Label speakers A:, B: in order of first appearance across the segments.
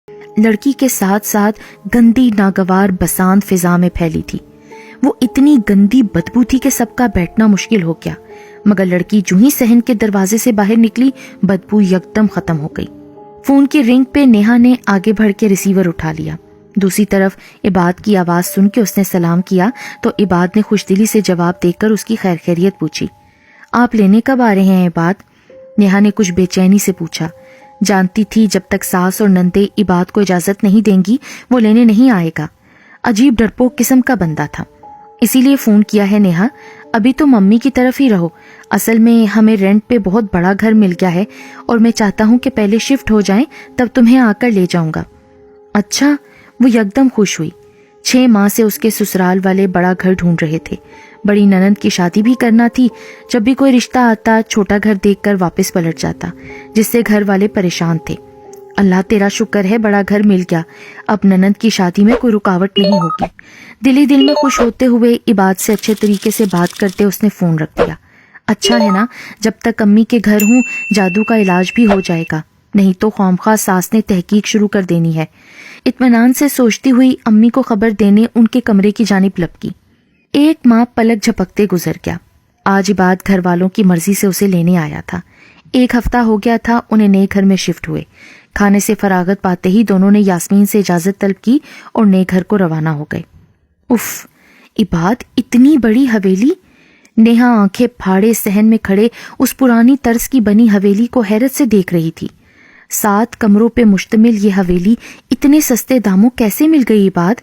A: لڑکی کے ساتھ ساتھ گندی ناگوار بسانت فضا میں پھیلی تھی۔ وہ اتنی گندی بدبو تھی کہ سب کا بیٹھنا مشکل ہو گیا، مگر لڑکی جو ہی صحن کے دروازے سے باہر نکلی بدبو یکدم ختم ہو گئی۔ فون کی رنگ پہ نیہا نے آگے بڑھ کے ریسیور اٹھا لیا۔ دوسری طرف عباد کی آواز سن کے اس نے سلام کیا تو عباد نے خوش دلی سے جواب دے کر اس کی خیر خیریت پوچھی۔ آپ لینے کب آ رہے ہیں عباد؟ نیہا نے کچھ بے چینی سے پوچھا۔ جانتی تھی جب تک ساس اور نندے عباد کو اجازت نہیں دیں گی وہ لینے نہیں آئے گا۔ عجیب ڈرپوک قسم کا بندہ تھا، اسی لیے فون کیا ہے نیہا، ابھی تو ممی کی طرف ہی رہو، اصل میں ہمیں رینٹ پہ بہت بڑا گھر مل گیا ہے اور میں چاہتا ہوں کہ پہلے شفٹ ہو جائیں تب تمہیں آ کر لے جاؤں گا۔ اچھا، وہ یکدم خوش ہوئی۔ 6 ماہ سے اس کے سسرال والے بڑا گھر ڈھونڈ رہے تھے، بڑی ننند کی شادی بھی کرنا تھی۔ جب بھی کوئی رشتہ آتا چھوٹا گھر دیکھ کر واپس پلٹ جاتا، جس سے گھر والے پریشان تھے۔ اللہ تیرا شکر ہے بڑا گھر مل گیا، اب ننند کی شادی میں کوئی رکاوٹ نہیں ہوگی۔ دل ہی دل میں خوش ہوتے ہوئے عباد سے اچھے طریقے سے بات کرتے اس نے فون رکھ دیا۔ اچھا ہے نا، جب تک امی کے گھر ہوں جادو کا علاج بھی ہو جائے گا، نہیں تو خواہ ساس نے تحقیق شروع کر دینی ہے۔ اطمینان سے سوچتی ہوئی امی کو خبر دینے ان کے کمرے کی جانب لپکی۔ 1 ماہ پلک جھپکتے گزر گیا۔ آج عباد گھر والوں کی مرضی سے اسے لینے آیا تھا۔ 1 ہفتہ ہو گیا تھا انہیں نئے گھر میں شفٹ ہوئے۔ کھانے سے فراغت پاتے ہی دونوں نے یاسمین سے اجازت طلب کی اور نئے گھر کو روانہ ہو گئے۔ اف، عباد اتنی بڑی حویلی! نیہا آنکھیں پھاڑے صحن میں کھڑے اس پرانی طرز کی بنی حویلی کو حیرت سے دیکھ رہی تھی۔ 7 کمروں پہ مشتمل یہ حویلی اتنے سستے داموں کیسے مل گئی عباد؟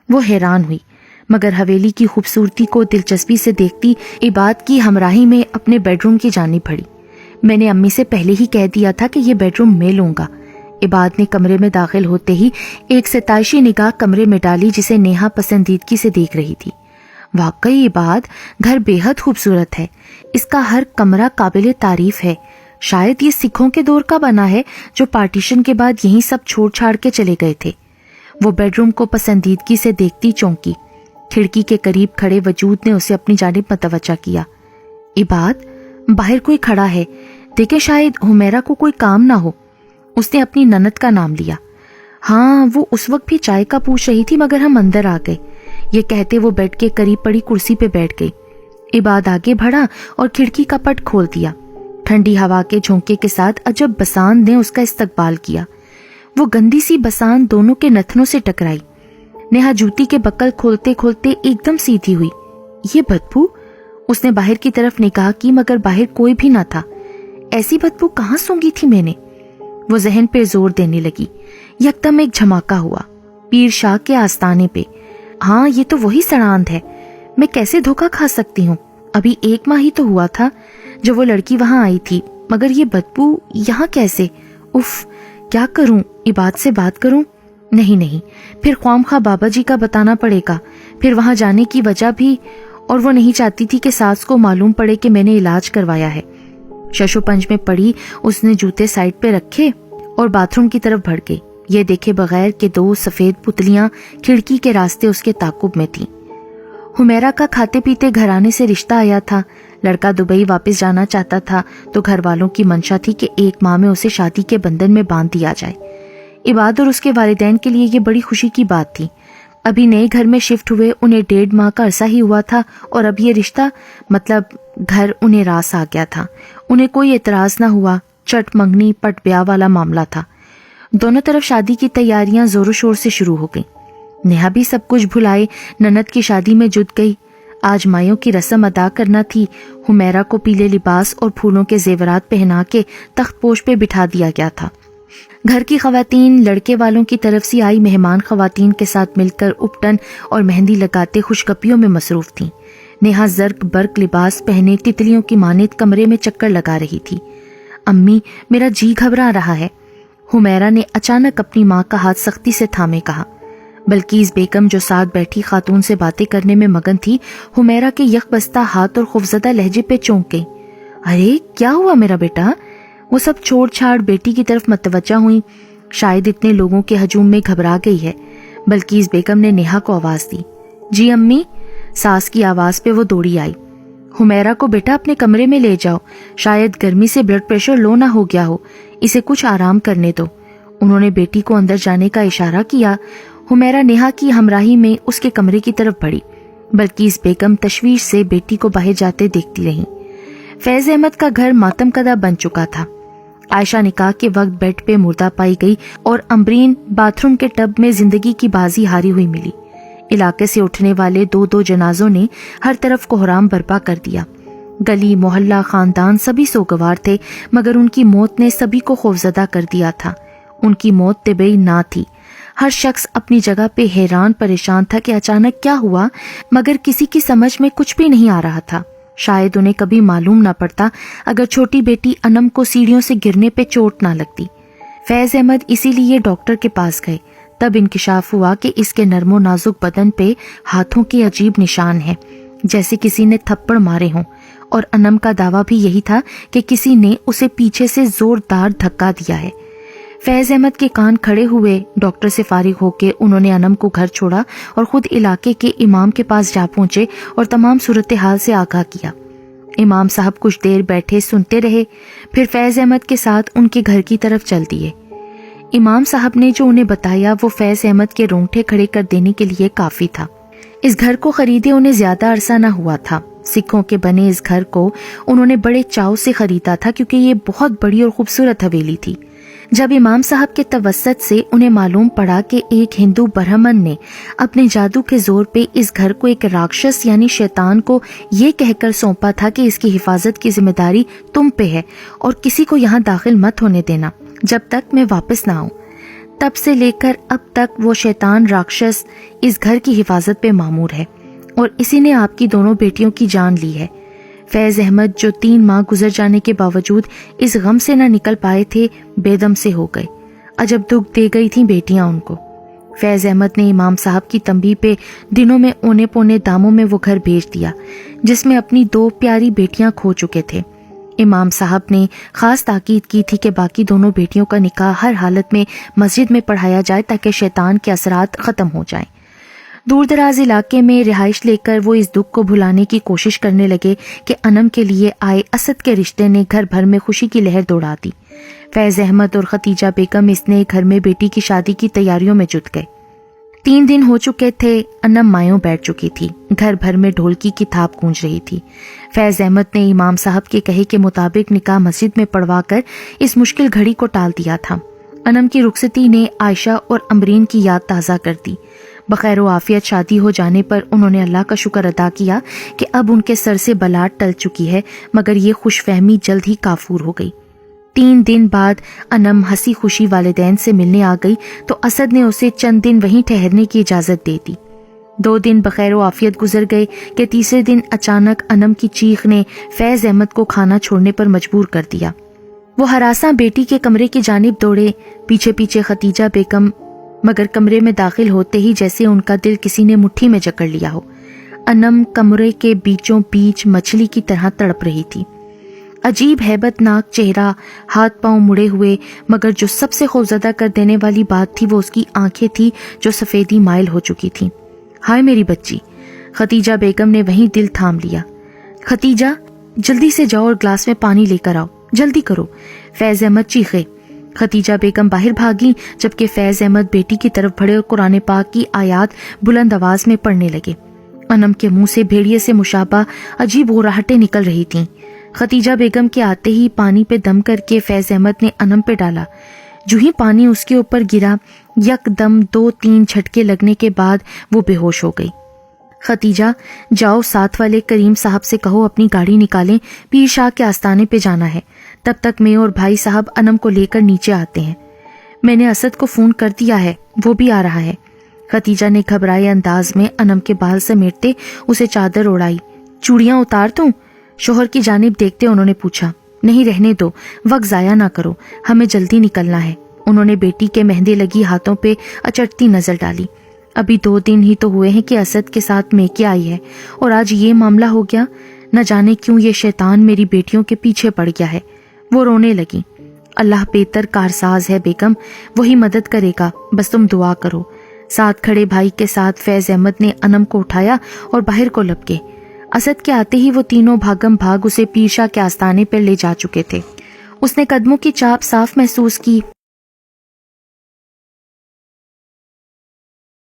A: وہ حیران ہوئی، مگر حویلی کی خوبصورتی کو دلچسپی سے دیکھتی عباد کی ہمراہی میں اپنے بیڈ روم کی جانب بڑھی۔ میں نے امی سے پہلے ہی کہہ دیا تھا کہ یہ بیڈ روم میں لوں گا۔ عباد نے کمرے میں داخل ہوتے ہی ایک ستائشی نگاہ کمرے میں ڈالی جسے نیہا پسندیدگی سے دیکھ رہی تھی۔ واقعی عباد، گھر بے حد خوبصورت ہے، اس کا ہر کمرہ قابل تعریف ہے۔ شاید یہ سکھوں کے دور کا بنا ہے جو پارٹیشن کے بعد یہیں سب چھوڑ چھاڑ کے چلے گئے تھے۔ وہ بیڈ روم کو پسندیدگی سے دیکھتی چونکی۔ کھڑکی کے قریب کھڑے وجود نے اسے اپنی جانب متوجہ کیا۔ عباد، باہر کوئی کھڑا ہے، دیکھیں شاید حمیرہ کو کوئی کام نہ ہو۔ اس نے اپنی نند کا نام لیا۔ ہاں، وہ اس وقت بھی چائے کا پوچھ رہی تھی مگر ہم اندر آ گئے۔ یہ کہتے وہ بیڈ کے قریب پڑی کرسی پہ بیٹھ گئی۔ عباد آگے بڑھا اور کھڑکی کا پٹ کھول دیا۔ ٹھنڈی ہوا کے جھونکے کے ساتھ عجب بسانت نے اس کا استقبال کیا۔ وہ گندی سی بسانت دونوں کے نتنوں سے ٹکرائی۔ نیہا جوتی کے بکل کھولتے کھولتے ایک دم سیدھی ہوئی۔ یہ بدبو! اس نے باہر کی طرف نگاہ کی مگر باہر کوئی بھی نہ تھا۔ ایسی بدبو کہاں سونگھی تھی میں نے؟ وہ ذہن پہ زور دینے لگی۔ یکدم ایک جھماکا ہوا، پیر شاہ کے آستانے پہ۔ ہاں، یہ تو وہی سڑاند ہے۔ میں کیسے دھوکہ کھا سکتی ہوں؟ ابھی 1 ماہ ہی تو ہوا تھا جب وہ لڑکی وہاں آئی تھی، مگر یہ بدبو یہاں کیسے؟ اف، کیا کروں؟ عباد سے بات کروں؟ نہیں، پھر خواہ بابا جی کا بتانا پڑے گا، پھر وہاں جانے کی وجہ بھی، اور وہ نہیں چاہتی تھی کہ ساس کو معلوم پڑے کہ میں نے علاج کروایا ہے۔ ششو پنج میں پڑی اس نے جوتے سائڈ پہ رکھے اور باتھ روم کی طرف بڑھ گئی۔ یہ دیکھے بغیر کہ 2 سفید پتلیاں کھڑکی کے راستے اس کے تعاقب میں تھیں۔ حمیرہ کا کھاتے پیتے گھرانے سے رشتہ آیا تھا، لڑکا دبئی واپس جانا چاہتا تھا تو گھر والوں کی منشا تھی کہ 1 ماہ میں اسے شادی کے بندھن میں باندھ دیا جائے۔ عباد اور اس کے والدین کے لیے یہ بڑی خوشی کی بات تھی۔ ابھی نئے گھر میں شفٹ ہوئے انہیں 1.5 ماہ کا عرصہ ہی ہوا تھا اور اب یہ رشتہ مطلب گھر انہیں راس آ گیا تھا۔ انہیں کوئی اعتراض نہ ہوا، چٹ منگنی پٹ بیاہ والا معاملہ تھا۔ دونوں طرف شادی کی تیاریاں زور و شور سے شروع ہو گئیں۔ نیہا بھی سب کچھ بھلائے نند کی شادی میں جٹ گئی۔ آج مایوں کی رسم ادا کرنا تھی۔ حمیرہ کو پیلے لباس اور پھولوں کے زیورات پہنا کے تخت پوش پہ بٹھا دیا گیا تھا۔ گھر کی خواتین لڑکے والوں کی طرف سے آئی مہمان خواتین کے ساتھ مل کر اپٹن اور مہندی لگاتے خوشگپیوں میں مصروف تھیں۔ نیہا زرق برق لباس پہنے تتلیوں کی مانند کمرے میں چکر لگا رہی تھی۔ امی، میرا جی گھبرا رہا ہے، حمیرہ نے اچانک اپنی ماں کا ہاتھ سختی سے تھامے کہا۔ بلقیس بیگم جو ساتھ بیٹھی خاتون سے باتیں کرنے میں مگن تھی، حمیرہ کے یک بستہ ہاتھ اور خوفزدہ لہجے پہ چونک گئی۔ ارے کیا ہوا میرا بیٹا؟ وہ سب چھوڑ چھاڑ بیٹی کی طرف متوجہ ہوئی۔ شاید اتنے لوگوں کے ہجوم میں گھبرا گئی ہے۔ بلقیس بیگم نے نیہا کو آواز دی۔ جی امی، ساس کی آواز پہ وہ دوڑی آئی۔ حمیرہ کو بیٹا اپنے کمرے میں لے جاؤ، شاید گرمی سے بلڈ پریشر لو نہ ہو گیا ہو، اسے کچھ آرام کرنے دو۔ انہوں نے بیٹی کو اندر جانے کا اشارہ کیا۔ حمیرہ نیہا کی ہمراہی میں اس کے کمرے کی طرف بڑھی، بلقیس بیگم تشویش سے بیٹی کو باہر جاتے دیکھتی رہیں۔ فیض احمد کا گھر ماتم کدہ بن چکا تھا۔ عائشہ نکاح کے وقت بیڈ پہ مردہ پائی گئی اور امبرین باتھ روم کے ٹب میں زندگی کی بازی ہاری ہوئی ملی۔ علاقے سے اٹھنے والے دو جنازوں نے ہر طرف کوہرام برپا کر دیا۔ گلی، محلہ، خاندان سبھی سوگوار تھے، مگر ان کی موت نے سبھی کو خوفزدہ کر دیا تھا۔ ان کی موت طبیعی نہ تھی۔ ہر شخص اپنی جگہ پہ حیران پریشان تھا کہ اچانک کیا ہوا، مگر کسی کی سمجھ میں کچھ بھی نہیں آ رہا تھا۔ شاید انہیں کبھی معلوم نہ پڑتا اگر چھوٹی بیٹی انم کو سیڑھیوں سے گرنے پہ چوٹ نہ لگتی۔ فیض احمد اسی لیے ڈاکٹر کے پاس گئے۔ تب انکشاف ہوا کہ اس کے نرم و نازک بدن پہ ہاتھوں کے عجیب نشان ہیں، جیسے کسی نے تھپڑ مارے ہوں، اور انم کا دعویٰ بھی یہی تھا کہ کسی نے اسے پیچھے سے زوردار دھکا دیا ہے۔ فیض احمد کے کان کھڑے ہوئے۔ ڈاکٹر سے فارغ ہو کے انہوں نے انم کو گھر چھوڑا اور خود علاقے کے امام کے پاس جا پہنچے اور تمام صورتحال سے آگاہ کیا۔ امام صاحب کچھ دیر بیٹھے سنتے رہے، پھر فیض احمد کے ساتھ ان کے گھر کی طرف چل دیے۔ امام صاحب نے جو انہیں بتایا وہ فیض احمد کے رونگٹے کھڑے کر دینے کے لیے کافی تھا۔ اس گھر کو خریدے انہیں زیادہ عرصہ نہ ہوا تھا۔ سکھوں کے بنے اس گھر کو انہوں نے بڑے چاؤ سے خریدا تھا، کیونکہ یہ بہت بڑی اور خوبصورت حویلی تھی۔ جب امام صاحب کے توسط سے انہیں معلوم پڑا کہ ایک ہندو برہمن نے اپنے جادو کے زور پہ اس گھر کو ایک راکشس یعنی شیطان کو یہ کہہ کر سونپا تھا کہ اس کی حفاظت کی ذمہ داری تم پہ ہے اور کسی کو یہاں داخل مت ہونے دینا جب تک میں واپس نہ آؤں، تب سے لے کر اب تک وہ شیطان راکشس اس گھر کی حفاظت پہ مامور ہے، اور اسی نے آپ کی دونوں بیٹیوں کی جان لی ہے۔ فیض احمد جو 3 ماہ گزر جانے کے باوجود اس غم سے نہ نکل پائے تھے، بے دم سے ہو گئے۔ عجب دکھ دے گئی تھیں بیٹیاں ان کو۔ فیض احمد نے امام صاحب کی تنبیہ پہ دنوں میں اونے پونے داموں میں وہ گھر بھیج دیا جس میں اپنی 2 پیاری بیٹیاں کھو چکے تھے۔ امام صاحب نے خاص تاکید کی تھی کہ باقی دونوں بیٹیوں کا نکاح ہر حالت میں مسجد میں پڑھایا جائے تاکہ شیطان کے اثرات ختم ہو جائیں۔ دور دراز علاقے میں رہائش لے کر وہ اس دکھ کو بھلانے کی کوشش کرنے لگے کہ انم کے لیے آئے اسد کے رشتے نے گھر بھر میں خوشی کی لہر دوڑا دی۔ فیض احمد اور ختیجہ بیگم اس نئے گھر میں بیٹی کی شادی کی تیاریوں میں جٹ گئے۔ 3 دن ہو چکے تھے، انم مایوں بیٹھ چکی تھی، گھر بھر میں ڈھولکی کی تھاپ گونج رہی تھی۔ فیض احمد نے امام صاحب کے کہے کے مطابق نکاح مسجد میں پڑھوا کر اس مشکل گھڑی کو ٹال دیا تھا۔ انم کی رخصتی نے عائشہ اور امبرین کی یاد تازہ کر دی۔ بخیر و عافیت شادی ہو جانے پر انہوں نے اللہ کا شکر ادا کیا کہ اب ان کے سر سے بلا ٹل چکی ہے، مگر یہ خوش فہمی جلد ہی کافور ہو گئی۔ 3 دن بعد انم ہنسی خوشی والدین سے ملنے آ گئی تو اسد نے اسے چند دن وہیں ٹھہرنے کی اجازت دے دی۔ 2 دن بخیر و عافیت گزر گئے کہ تیسرے دن اچانک انم کی چیخ نے فیض احمد کو کھانا چھوڑنے پر مجبور کر دیا۔ وہ ہراساں بیٹی کے کمرے کی جانب دوڑے، پیچھے پیچھے ختیجہ بیگم، مگر کمرے میں داخل ہوتے ہی جیسے ان کا دل کسی نے مٹھی میں جکڑ لیا ہو۔ انم کمرے کے بیچوں بیچ مچھلی کی طرح تڑپ رہی تھی، عجیب ہیبت ناک چہرہ، ہاتھ پاؤں مڑے ہوئے، مگر جو سب سے خوفزدہ کر دینے والی بات تھی وہ اس کی آنکھیں تھی جو سفیدی مائل ہو چکی تھی۔ ہائے میری بچی! ختیجہ بیگم نے وہیں دل تھام لیا۔ ختیجہ جلدی سے جاؤ اور گلاس میں پانی لے کر آؤ، جلدی کرو، فیض احمد چیخے۔ ختیجہ بیگم باہر بھاگی جبکہ فیض احمد بیٹی کی طرف بڑھے اور قرآن پاک کی آیات بلند آواز میں پڑھنے لگے۔ انم کے منہ سے بھیڑیے سے مشابہ عجیب غراہٹیں نکل رہی تھیں۔ ختیجہ بیگم کے آتے ہی پانی پہ دم کر کے فیض احمد نے انم پہ ڈالا۔ جو ہی پانی اس کے اوپر گرا، یک دم 2-3 جھٹکے لگنے کے بعد وہ بے ہوش ہو گئی۔ ختیجہ جاؤ ساتھ والے کریم صاحب سے کہو اپنی گاڑی نکالیں، پیر شاہ کے آستانے پہ جانا ہے، تب تک میں اور بھائی صاحب انم کو لے کر نیچے آتے ہیں۔ میں نے اسد کو فون کر دیا ہے، وہ بھی آ رہا ہے۔ ختیجہ نے گھبرائے انداز میں انم کے بال سمیٹتے اسے چادر اڑائی۔ چوڑیاں اتار دوں؟ شوہر کی جانب دیکھتے انہوں نے پوچھا۔ نہیں رہنے دو، وقت ضائع نہ کرو، ہمیں جلدی نکلنا ہے۔ انہوں نے بیٹی کے مہندے لگی ہاتھوں پہ اچٹتی نظر ڈالی۔ ابھی 2 دن ہی تو ہوئے ہیں کہ اسد کے ساتھ میکے آئی ہے اور آج یہ معاملہ ہو گیا۔ نہ جانے کیوں یہ شیطان میری بیٹیوں کے پیچھے پڑ گیا ہے۔ وہ رونے لگی۔ اللہ بہتر کارساز ہے بیگم، وہی مدد کرے گا، بس تم دعا کرو۔ ساتھ کھڑے بھائی کے ساتھ فیض احمد نے انم کو اٹھایا اور باہر کو لپکے۔ اسد کے آتے ہی وہ تینوں بھاگم بھاگ اسے پیر شاہ کے آستانے پر لے جا چکے تھے۔ اس نے قدموں کی چاپ صاف محسوس کی۔